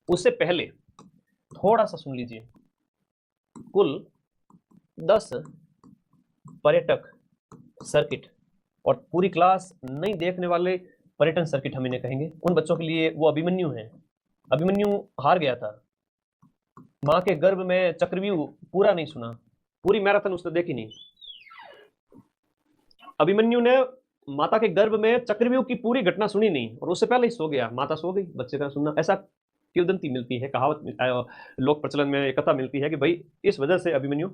उससे पहले थोड़ा सा सुन लीजिए। कुल 10 पर्यटक सर्किट, और पूरी क्लास नहीं देखने वाले पर्यटन सर्किट हम इन्हें कहेंगे। उन बच्चों के लिए वो अभिमन्यु है। अभिमन्यु हार गया था, मां के गर्भ में चक्रव्यूह पूरा नहीं सुना, पूरी मैराथन उसने देखी नहीं। अभिमन्यु ने माता के गर्भ में चक्रव्यूह की पूरी घटना सुनी नहीं, और उससे पहले ही सो गया। माता सो गई, बच्चे का सुनना। ऐसा किंवदंती मिलती है, कहावत लोक प्रचलन में एक कथा मिलती है कि भाई इस वजह से अभिमन्यु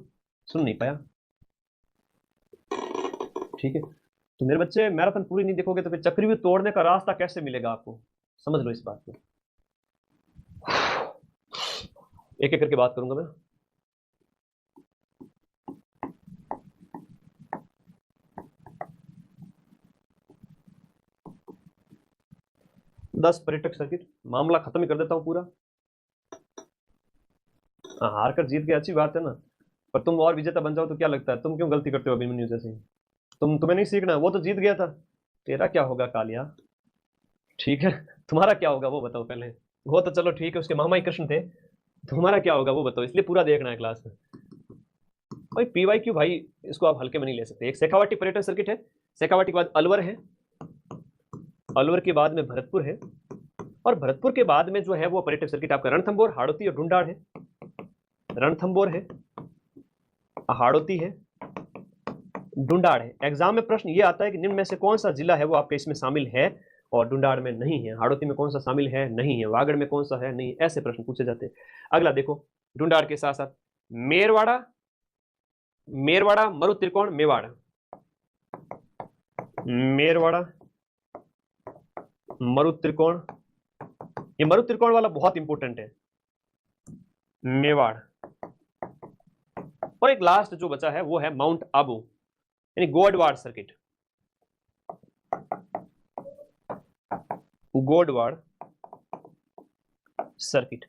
सुन नहीं पाया। ठीक है, तो मेरे बच्चे मैराथन पूरी नहीं देखोगे तो फिर चक्रव्यूह तोड़ने का रास्ता कैसे मिलेगा आपको? समझ लो इस बात को। एक एक करके बात करूंगा मैं। दस पर्यटक सर्किट, मामला खत्म ही कर देता हूं पूरा। हार कर जीत के अच्छी बात है ना, पर तुम और विजेता बन जाओ तो क्या लगता है? तुम क्यों गलती करते हो अभिमन्यु जैसे? तुम्हें नहीं सीखना? वो तो जीत गया था। तेरा क्या होगा कालिया? ठीक है, तुम्हारा क्या होगा वो बताओ पहले। वो तो चलो ठीक है, उसके मामा ही कृष्ण थे। तुम्हारा क्या होगा वो बताओ, इसलिए पूरा देखना है क्लास में। भाई PYQ भाई, इसको आप हल्के में नहीं ले सकते। एक शेखावाटी पर्यटन सर्किट है, शेखावाटी के बाद अलवर है, अलवर के बाद में भरतपुर है, और भरतपुर के बाद में जो है वो पर्यटक सर्किट आपका रणथंभौर, हाड़ौती और ढूंढाड़ है। रणथंभौर है, हाड़ौती है, ढूंढाड़ है। एग्जाम में प्रश्न ये आता है कि निम्न में से कौन सा जिला है वो आपके इसमें शामिल है, और ढूंढाड़ में नहीं है। हाड़ौती में कौन सा शामिल है? नहीं है। वागड़ में कौन सा है? नहीं। ऐसे प्रश्न पूछे जाते हैं। अगला देखो, ढूंढाड़ के साथ साथ मेरवाड़ा, मेरवाड़ा मरु त्रिकोण मेवाड़, मेरवाड़ा मरु त्रिकोण, ये मरु त्रिकोण वाला बहुत इंपॉर्टेंट है, मेवाड़। और एक लास्ट जो बचा है वो है माउंट आबू, यानी गोडवाड़ सर्किट, गोडवाड़ सर्किट।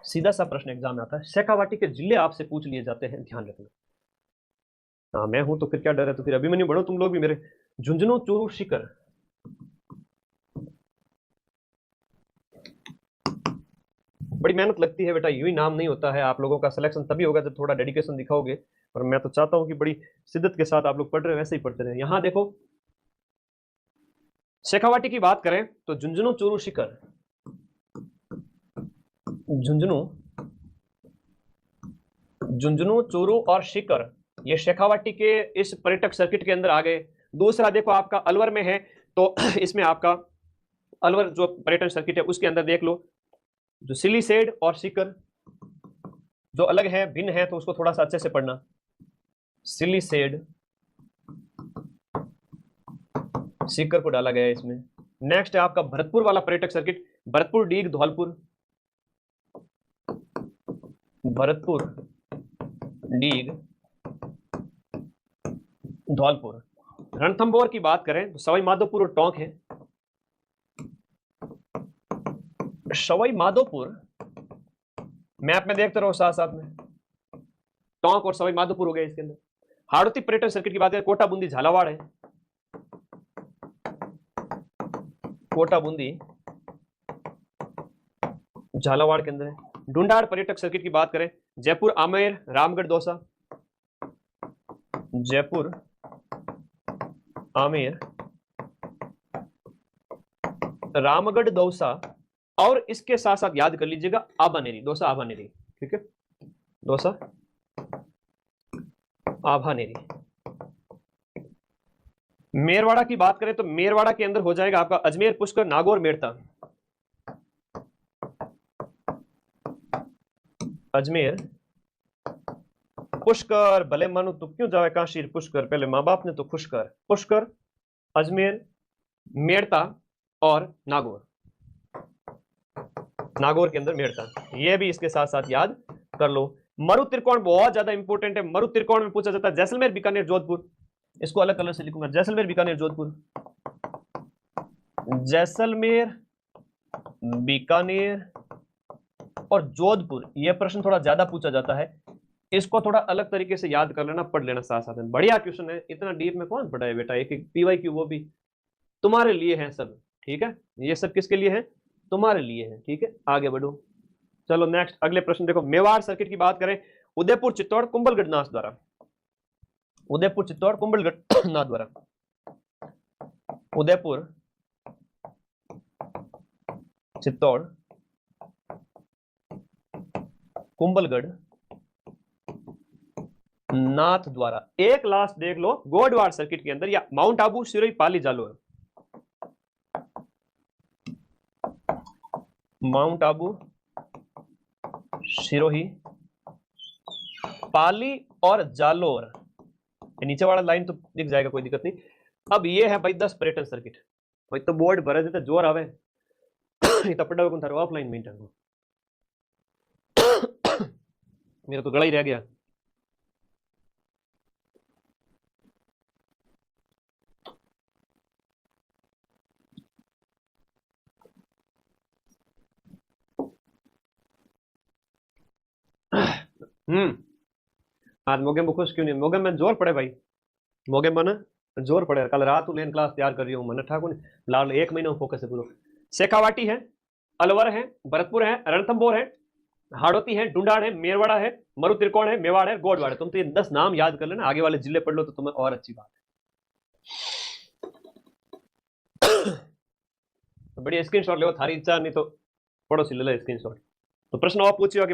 सीधा सा प्रश्न एग्जाम में आता है। शेखावाटी के जिले आपसे पूछ लिए जाते हैं, ध्यान रखना। हाँ, मैं हूं तो फिर क्या डर है? तो फिर अभिमन्यु बढ़ो तुम लोग भी मेरे। झुंझुनू, चूरू, सीकर। बड़ी मेहनत लगती है बेटा, यूं ही नाम नहीं होता है। आप लोगों का सिलेक्शन तभी होगा जब थोड़ा डेडिकेशन दिखाओगे, और मैं तो चाहता हूं कि बड़ी शिद्दत के साथ आप लोग पढ़ रहे हैं वैसे ही पढ़ते रहे। यहां देखो, शेखावाटी की बात करें तो झुंझुनू, चूरू, सीकर। झुंझुनू, झुंझुनू, चूरू और सीकर, ये शेखावाटी के इस पर्यटक सर्किट के अंदर आ गए। दूसरा देखो आपका अलवर में है, तो इसमें आपका अलवर जो पर्यटन सर्किट है उसके अंदर देख लो, जो सिलीसेड और सीकर जो अलग है, भिन्न है, तो उसको थोड़ा सा अच्छे से पढ़ना। सिलीसेड, सीकर को डाला गया है इसमें। नेक्स्ट है आपका भरतपुर वाला पर्यटक सर्किट, भरतपुर, डीग, धौलपुर, भरतपुर, डीग, धौलपुर। रणथंभौर की बात करें तो सवाई माधोपुर और टोंक है। सवाई माधोपुर मैप में देखते रहो साथ साथ में, टोंक और सवाई माधोपुर हो गए इसके अंदर। हाड़ौती पर्यटन सर्किट की बात करें, कोटा, बूंदी, झालावाड़ है। कोटा, बूंदी, झालावाड़ के अंदर है। ढूंढाड़ पर्यटक सर्किट की बात करें, जयपुर, आमेर, रामगढ़, दौसा, जयपुर, आमेर, रामगढ़, दौसा, और इसके साथ साथ याद कर लीजिएगा आभानेरी, दौसा आभानेरी। ठीक है, दौसा आभानेरी। मेरवाड़ा की बात करें तो मेरवाड़ा के अंदर हो जाएगा आपका अजमेर, पुष्कर, नागौर, मेड़ता। अजमेर, पुष्कर, भले मानो तो क्यों जावे काशीर पुष्कर, पहले माँ बाप ने तो खुश कर। पुष्कर, अजमेर, मेड़ता और नागौर। नागौर के अंदर मेड़ता, ये भी इसके साथ साथ याद कर लो। मरु त्रिकोण बहुत ज्यादा इंपॉर्टेंट है। मरु त्रिकोण में पूछा जाता है जैसलमेर, बीकानेर, जोधपुर। इसको अलग कलर से लिखूंगा, जैसलमेर, बीकानेर, जोधपुर। जैसलमेर, बीकानेर और जोधपुर, यह प्रश्न थोड़ा ज्यादा पूछा जाता है। इसको थोड़ा अलग तरीके से याद कर लेना, पढ़ लेना साथ साथ में। बढ़िया क्वेश्चन है, इतना डीप में कौन पढ़ा है बेटा? एक एक PYQ वो भी तुम्हारे लिए है सब। ठीक है, ये सब किसके लिए है? तुम्हारे लिए है। ठीक है, आगे बढ़ो। चलो नेक्स्ट अगले प्रश्न देखो, मेवाड़ सर्किट की बात करें, उदयपुर चित्तौड़ कुंभलगढ़ नाथ द्वारा, उदयपुर चित्तौड़ कुंभलगढ़ नाथ द्वारा, उदयपुर चित्तौड़ कुंभलगढ़ नाथ द्वारा। एक लास्ट देख लो, गोडवाड़ सर्किट के अंदर, या माउंट आबू, सिरोही, पाली, जालोर, माउंट आबू, सिरोही, पाली और जालोर, नीचे वाला लाइन तो दिख जाएगा, कोई दिक्कत नहीं। अब ये है भाई 10 पर्यटन सर्किट, भाई तो बोर्ड भरे देते जोर आवे तपड़ा को थारो ऑफलाइन में टांगो मेरा तो गला ही रह गया। आज मोगे में खुश क्यों नहीं, मोगे में जोर पड़े भाई, मोगे मन जोर पड़े, कल रात लेन क्लास तैयार कर रही हूँ मन ठाकुर लाल, 1 महीना फोकस है पूरा। शेखावाटी है, अलवर है, भरतपुर है, रणथंभौर है, हाड़ौती है, डुंडाड़ है, मेरवाड़ा है, मरु त्रिकोण है, मेवाड़ है, गोडवाड़ है। तुम तो ये 10 नाम याद कर लेना, आगे वाले जिले पढ़ लो तो तुम्हें और अच्छी बात है। बढ़िया स्क्रीनशॉट लो, थारी इच्छा नहीं तो पड़ोसी ले लो स्क्रीनशॉट। तो प्रश्न और पूछियो कि